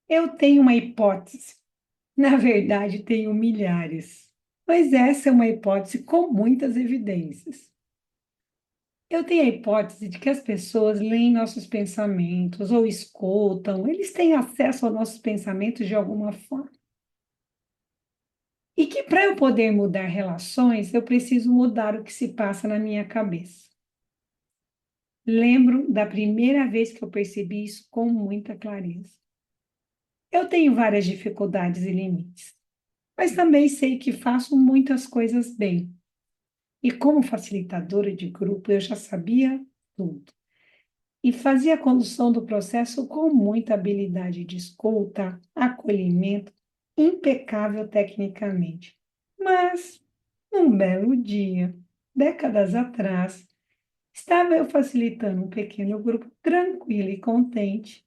Eu tenho uma hipótese. Na verdade, tenho milhares. Mas essa é uma hipótese com muitas evidências. Eu tenho a hipótese de que as pessoas leem nossos pensamentos ou escutam, eles têm acesso aos nossos pensamentos de alguma forma. E que para eu poder mudar relações, eu preciso mudar o que se passa na minha cabeça. Lembro da primeira vez que eu percebi isso com muita clareza. Eu tenho várias dificuldades e limites, mas também sei que faço muitas coisas bem. E como facilitadora de grupo, eu já sabia tudo. E fazia a condução do processo com muita habilidade de escuta, acolhimento, impecável tecnicamente. Mas, num belo dia, décadas atrás, estava eu facilitando um pequeno grupo tranquilo e contente,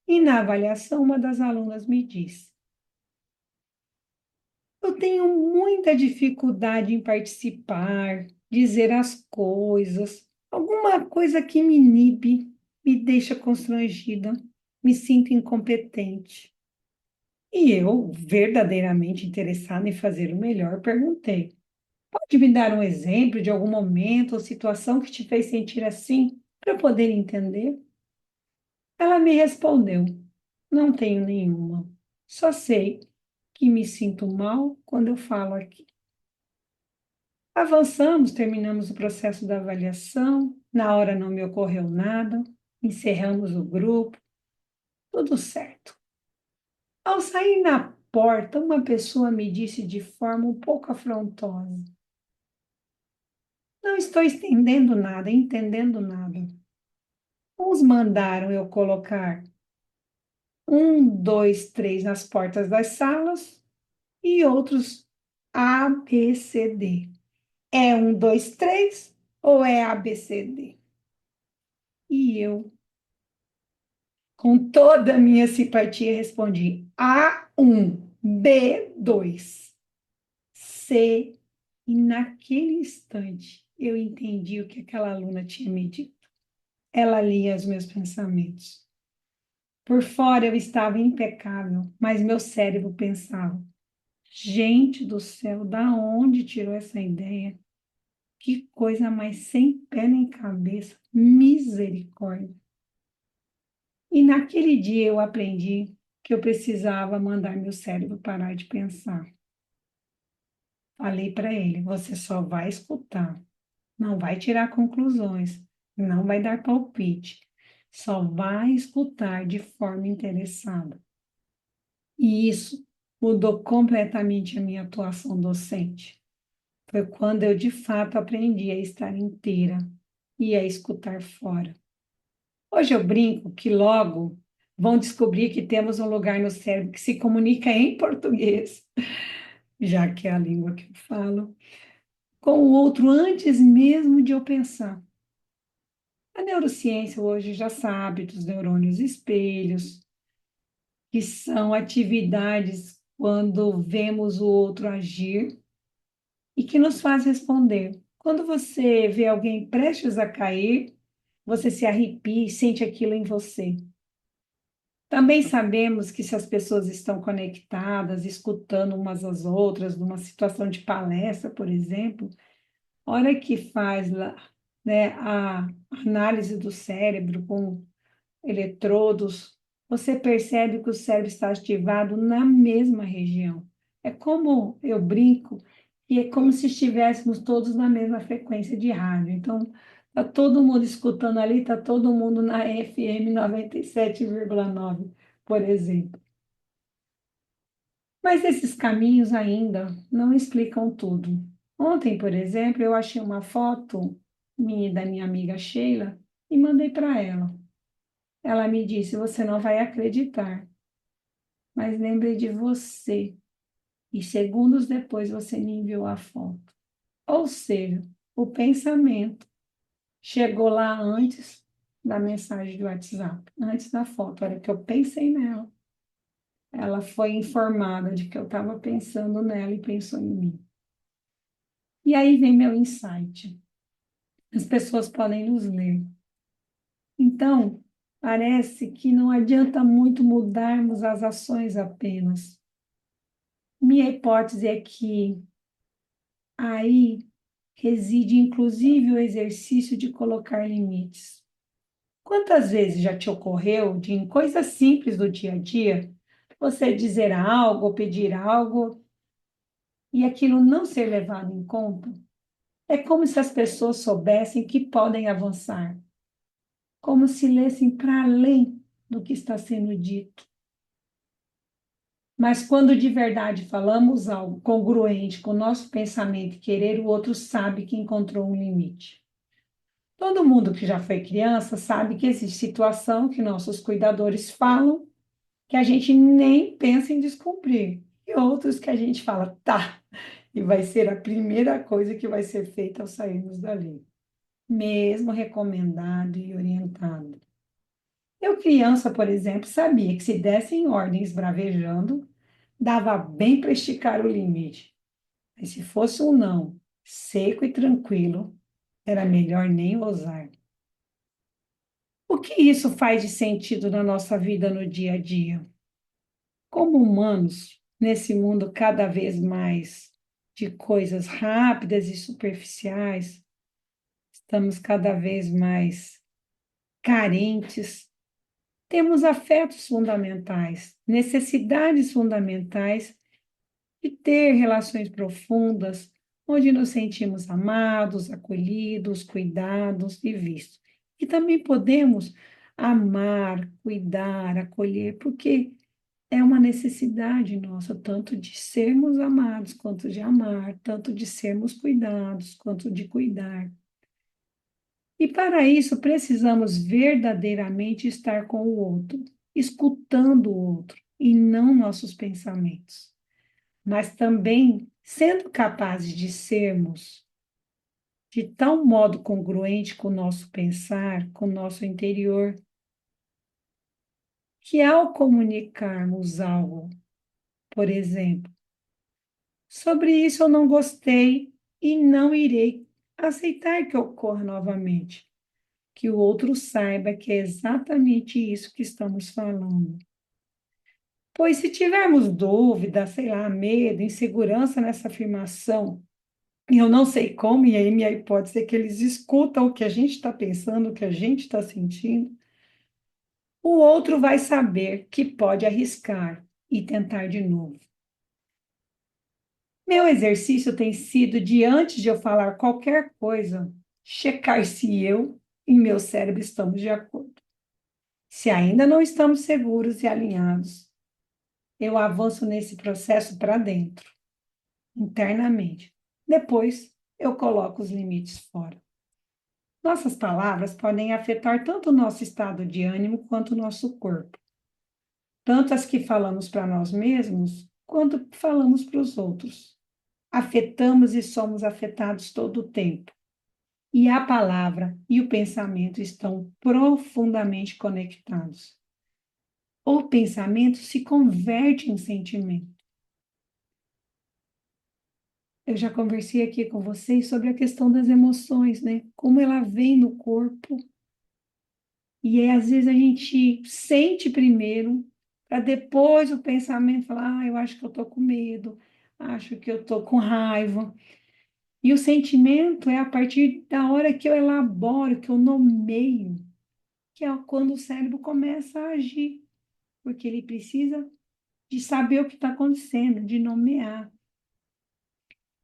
e na avaliação uma das alunas me disse: eu tenho muita dificuldade em participar, dizer as coisas, alguma coisa que me inibe, me deixa constrangida, me sinto incompetente. E eu, verdadeiramente interessada em fazer o melhor, perguntei: pode me dar um exemplo de algum momento ou situação que te fez sentir assim, para eu poder entender? Ela me respondeu: não tenho nenhuma. Só sei que me sinto mal quando eu falo aqui. Avançamos, terminamos o processo da avaliação. Na hora não me ocorreu nada. Encerramos o grupo, tudo certo. Ao sair na porta, uma pessoa me disse de forma um pouco afrontosa: não estou entendendo nada. Uns mandaram eu colocar um, dois, três nas portas das salas e outros A, B, C, D. É um, dois, três ou é A, B, C, D? E eu, com toda a minha simpatia, respondi: A1, B2, C. E naquele instante eu entendi o que aquela aluna tinha me dito. Ela lia os meus pensamentos. Por fora eu estava impecável, mas meu cérebro pensava: gente do céu, da onde tirou essa ideia? Que coisa mais sem pé nem cabeça, misericórdia. E naquele dia eu aprendi que eu precisava mandar meu cérebro parar de pensar. Falei para ele: você só vai escutar, não vai tirar conclusões, não vai dar palpite, só vai escutar de forma interessada. E isso mudou completamente a minha atuação docente. Foi quando eu de fato aprendi a estar inteira e a escutar fora. Hoje eu brinco que logo vão descobrir que temos um lugar no cérebro que se comunica em português, já que é a língua que eu falo, com o outro antes mesmo de eu pensar. A neurociência hoje já sabe dos neurônios espelhos, que são atividades quando vemos o outro agir e que nos faz responder. Quando você vê alguém prestes a cair, você se arrepia e sente aquilo em você. Também sabemos que se as pessoas estão conectadas, escutando umas às outras, numa situação de palestra, por exemplo, a hora que faz lá, né, a análise do cérebro com eletrodos, você percebe que o cérebro está ativado na mesma região. É como eu brinco, que é como se estivéssemos todos na mesma frequência de rádio. Então, está todo mundo escutando ali, está todo mundo na FM 97,9, por exemplo. Mas esses caminhos ainda não explicam tudo. Ontem, por exemplo, eu achei uma foto minha e da minha amiga Sheila e mandei para ela. Ela me disse: você não vai acreditar, mas lembrei de você. E segundos depois você me enviou a foto. Ou seja, o pensamento chegou lá antes da mensagem do WhatsApp, antes da foto. A hora que eu pensei nela, ela foi informada de que eu estava pensando nela e pensou em mim. E aí vem meu insight. As pessoas podem nos ler. Então, Parece que não adianta muito mudarmos as ações apenas. Minha hipótese é que aí reside inclusive o exercício de colocar limites. Quantas vezes já te ocorreu de, em coisas simples do dia a dia, você dizer algo ou pedir algo e aquilo não ser levado em conta? É como se as pessoas soubessem que podem avançar, como se lessem para além do que está sendo dito. Mas quando de verdade falamos algo congruente com o nosso pensamento e querer, o outro sabe que encontrou um limite. Todo mundo que já foi criança sabe que existe situação que nossos cuidadores falam que a gente nem pensa em descumprir, e outros que a gente fala, tá, e vai ser a primeira coisa que vai ser feita ao sairmos dali, mesmo recomendado e orientado. Eu, criança, por exemplo, sabia que se dessem ordens bravejando, dava bem para esticar o limite. Mas se fosse um não, seco e tranquilo, era melhor nem ousar. O que isso faz de sentido na nossa vida no dia a dia? Como humanos, nesse mundo cada vez mais de coisas rápidas e superficiais, estamos cada vez mais carentes. Temos afetos fundamentais, necessidades fundamentais de ter relações profundas, onde nos sentimos amados, acolhidos, cuidados e vistos. E também podemos amar, cuidar, acolher, porque é uma necessidade nossa, tanto de sermos amados quanto de amar, tanto de sermos cuidados quanto de cuidar. E para isso precisamos verdadeiramente estar com o outro, escutando o outro e não nossos pensamentos, mas também sendo capazes de sermos de tal modo congruente com o nosso pensar, com o nosso interior, que ao comunicarmos algo, por exemplo, sobre isso eu não gostei e não irei aceitar que ocorra novamente, que o outro saiba que é exatamente isso que estamos falando. Pois se tivermos dúvida, sei lá, medo, insegurança nessa afirmação, e eu não sei como, e aí minha hipótese é que eles escutam o que a gente está pensando, o que a gente está sentindo, o outro vai saber que pode arriscar e tentar de novo. Meu exercício tem sido de, antes de eu falar qualquer coisa, checar se eu e meu cérebro estamos de acordo. Se ainda não estamos seguros e alinhados, eu avanço nesse processo para dentro, internamente. Depois, eu coloco os limites fora. Nossas palavras podem afetar tanto o nosso estado de ânimo quanto o nosso corpo, tanto as que falamos para nós mesmos, quanto falamos para os outros. Afetamos e somos afetados todo o tempo. E a palavra e o pensamento estão profundamente conectados. O pensamento se converte em sentimento. Eu já conversei aqui com vocês sobre a questão das emoções, né? Como ela vem no corpo. E aí, às vezes, a gente sente primeiro, para depois o pensamento falar: eu acho que eu estou com medo, acho que eu estou com raiva. E o sentimento é a partir da hora que eu elaboro, que eu nomeio, que é quando o cérebro começa a agir, porque ele precisa de saber o que está acontecendo, de nomear.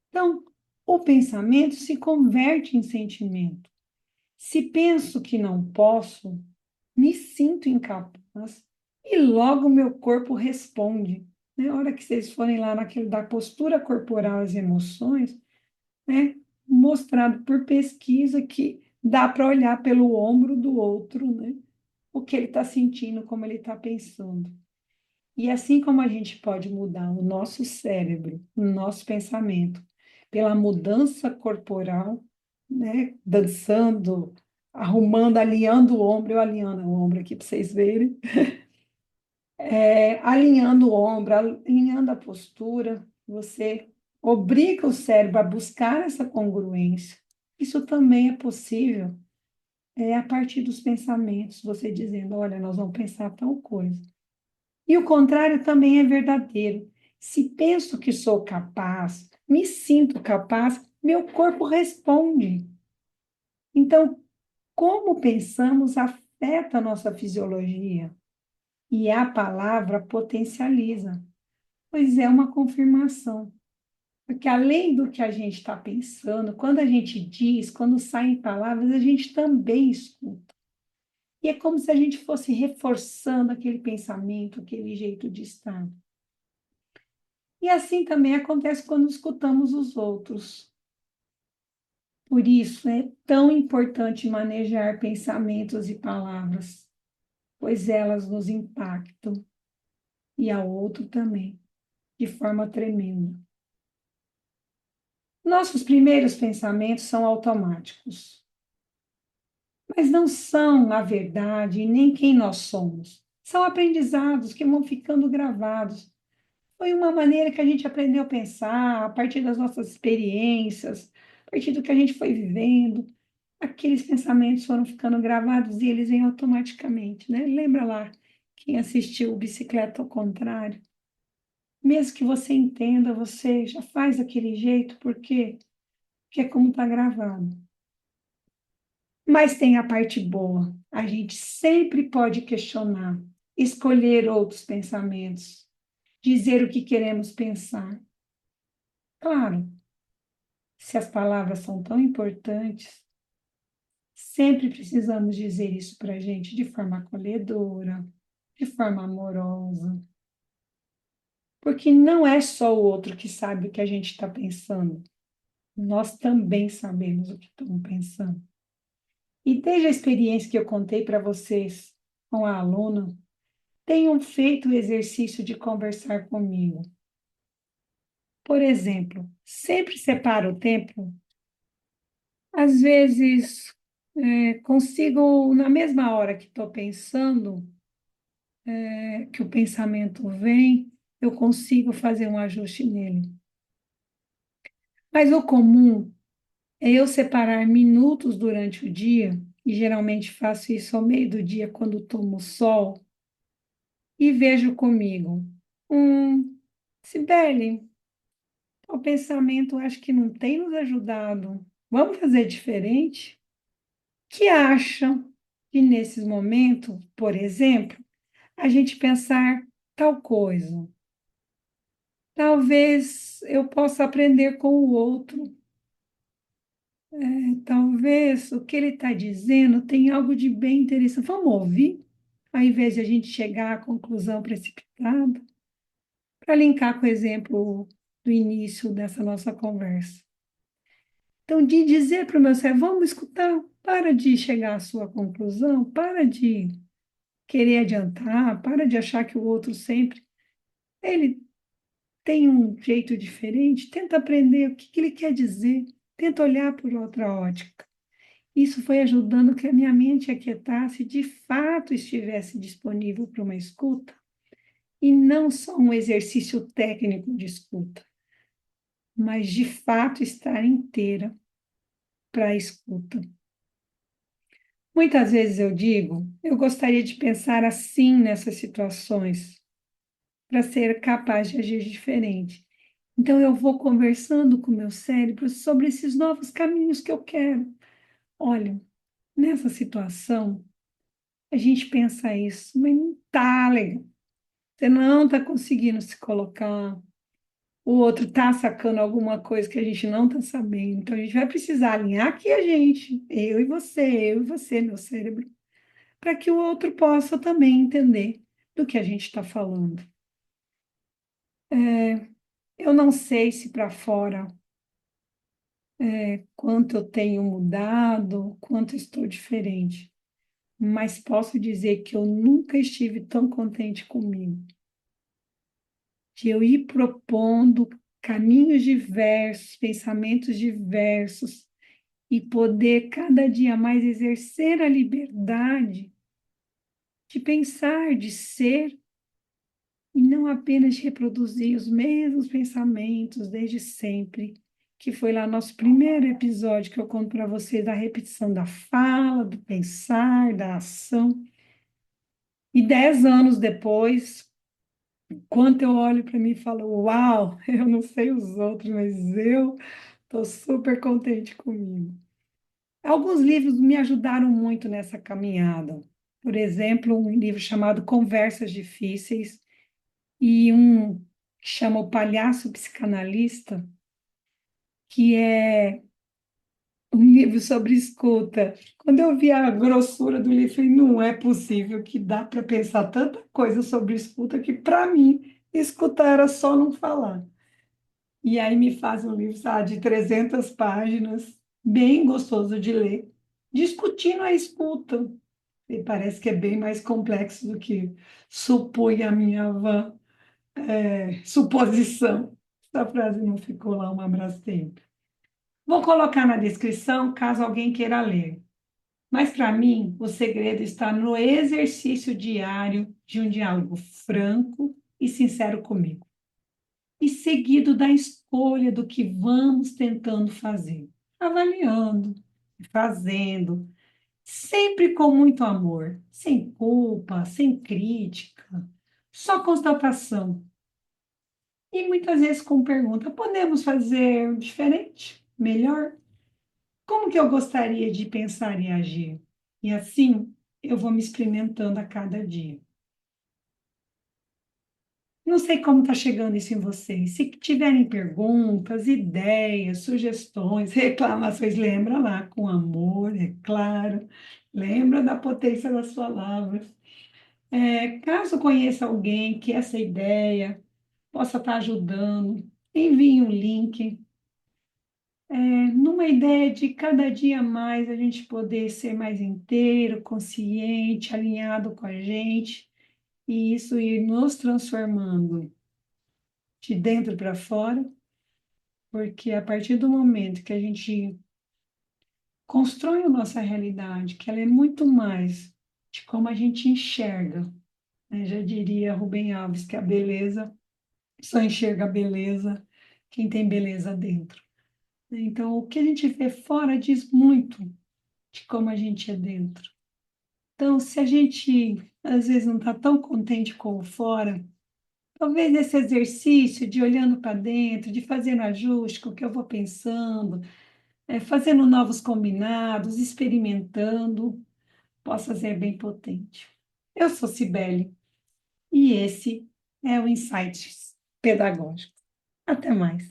Então, o pensamento se converte em sentimento. Se penso que não posso, me sinto incapaz e logo meu corpo responde. Na hora que vocês forem lá naquilo da postura corporal, as emoções, né? Mostrado por pesquisa que dá para olhar pelo ombro do outro, né? O que ele está sentindo, como ele está pensando. E assim como a gente pode mudar o nosso cérebro, o nosso pensamento, pela mudança corporal, né? Dançando, arrumando, alinhando o ombro, eu alinhando o ombro aqui para vocês verem, alinhando o ombro, alinhando a postura, você obriga o cérebro a buscar essa congruência. Isso também é possível é a partir dos pensamentos, você dizendo, olha, nós vamos pensar tal coisa. E o contrário também é verdadeiro. Se penso que sou capaz, me sinto capaz, meu corpo responde. Então, como pensamos afeta a nossa fisiologia e a palavra potencializa, pois é uma confirmação. Porque além do que a gente está pensando, quando a gente diz, quando saem palavras, a gente também escuta. E é como se a gente fosse reforçando aquele pensamento, aquele jeito de estar. E assim também acontece quando escutamos os outros. Por isso é tão importante manejar pensamentos e palavras, pois elas nos impactam e ao outro também, de forma tremenda. Nossos primeiros pensamentos são automáticos, mas não são a verdade e nem quem nós somos. São aprendizados que vão ficando gravados. Foi uma maneira que a gente aprendeu a pensar, a partir das nossas experiências, a partir do que a gente foi vivendo. Aqueles pensamentos foram ficando gravados e eles vêm automaticamente, né? Lembra lá quem assistiu Bicicleta ao Contrário? Mesmo que você entenda, você já faz daquele jeito, porque é como está gravado. Mas tem a parte boa. A gente sempre pode questionar, escolher outros pensamentos, dizer o que queremos pensar. Claro, se as palavras são tão importantes, sempre precisamos dizer isso para a gente de forma acolhedora, de forma amorosa. Porque não é só o outro que sabe o que a gente está pensando. Nós também sabemos o que estamos pensando. E desde a experiência que eu contei para vocês com a aluna, tenham feito o exercício de conversar comigo. Por exemplo, sempre separo o tempo. Às vezes, consigo, na mesma hora que estou pensando, que o pensamento vem, eu consigo fazer um ajuste nele. Mas o comum é eu separar minutos durante o dia, e geralmente faço isso ao meio do dia, quando tomo sol, e vejo comigo. Sibeli, o pensamento acho que não tem nos ajudado. Vamos fazer diferente? Que acham que nesses momentos, por exemplo, a gente pensar tal coisa? Talvez eu possa aprender com o outro. Talvez o que ele está dizendo tenha algo de bem interessante. Vamos ouvir, ao invés de a gente chegar à conclusão precipitada, para linkar com o exemplo do início dessa nossa conversa. Então, de dizer para o meu cérebro, vamos escutar, para de chegar à sua conclusão, para de querer adiantar, para de achar que o outro sempre ele tem um jeito diferente, tenta aprender o que ele quer dizer, tenta olhar por outra ótica. Isso foi ajudando que a minha mente aquietasse, de fato estivesse disponível para uma escuta, e não só um exercício técnico de escuta, mas de fato estar inteira para a escuta. Muitas vezes eu digo, eu gostaria de pensar assim nessas situações, para ser capaz de agir diferente. Então eu vou conversando com o meu cérebro sobre esses novos caminhos que eu quero. Olha, nessa situação, a gente pensa isso, mas não tá legal. Você não está conseguindo se colocar, o outro está sacando alguma coisa que a gente não está sabendo. Então, a gente vai precisar alinhar aqui a gente, eu e você, meu cérebro, para que o outro possa também entender do que a gente está falando. Eu não sei se para fora quanto eu tenho mudado, quanto estou diferente, mas posso dizer que eu nunca estive tão contente comigo, de eu ir propondo caminhos diversos, pensamentos diversos, e poder cada dia mais exercer a liberdade de pensar, de ser, e não apenas de reproduzir os mesmos pensamentos desde sempre, que foi lá nosso primeiro episódio que eu conto para vocês da repetição da fala, do pensar, da ação. E 10 anos depois, quando eu olho para mim e falo, uau, eu não sei os outros, mas eu estou super contente comigo. Alguns livros me ajudaram muito nessa caminhada. Por exemplo, um livro chamado Conversas Difíceis e um que chama O Palhaço Psicanalista, que é um livro sobre escuta. Quando eu vi a grossura do livro, eu falei, não é possível que dá para pensar tanta coisa sobre escuta que, para mim, escutar era só não falar. E aí me faz um livro, sabe, de 300 páginas, bem gostoso de ler, discutindo a escuta. E parece que é bem mais complexo do que supunha a minha vã, suposição. Essa frase não ficou lá um abraço tempo. Vou colocar na descrição caso alguém queira ler. Mas para mim, o segredo está no exercício diário de um diálogo franco e sincero comigo, e seguido da escolha do que vamos tentando fazer, avaliando, fazendo, sempre com muito amor, sem culpa, sem crítica, só constatação. E muitas vezes com pergunta: podemos fazer diferente, melhor? Como que eu gostaria de pensar e agir? E assim eu vou me experimentando a cada dia. Não sei como está chegando isso em vocês. Se tiverem perguntas, ideias, sugestões, reclamações, lembra lá, com amor, é claro. Lembra da potência das palavras. Caso conheça alguém que essa ideia possa estar ajudando, envie um link. Numa ideia de cada dia mais a gente poder ser mais inteiro, consciente, alinhado com a gente, e isso ir nos transformando de dentro para fora, porque a partir do momento que a gente constrói a nossa realidade, que ela é muito mais de como a gente enxerga, né? Já diria Rubem Alves que a beleza só enxerga a beleza quem tem beleza dentro. Então, o que a gente vê fora diz muito de como a gente é dentro. Então, se a gente às vezes não está tão contente com o fora, talvez esse exercício de olhando para dentro, de fazendo ajuste com o que eu vou pensando, fazendo novos combinados, experimentando, possa ser bem potente. Eu sou Cibele e esse é o Insights Pedagógico. Até mais.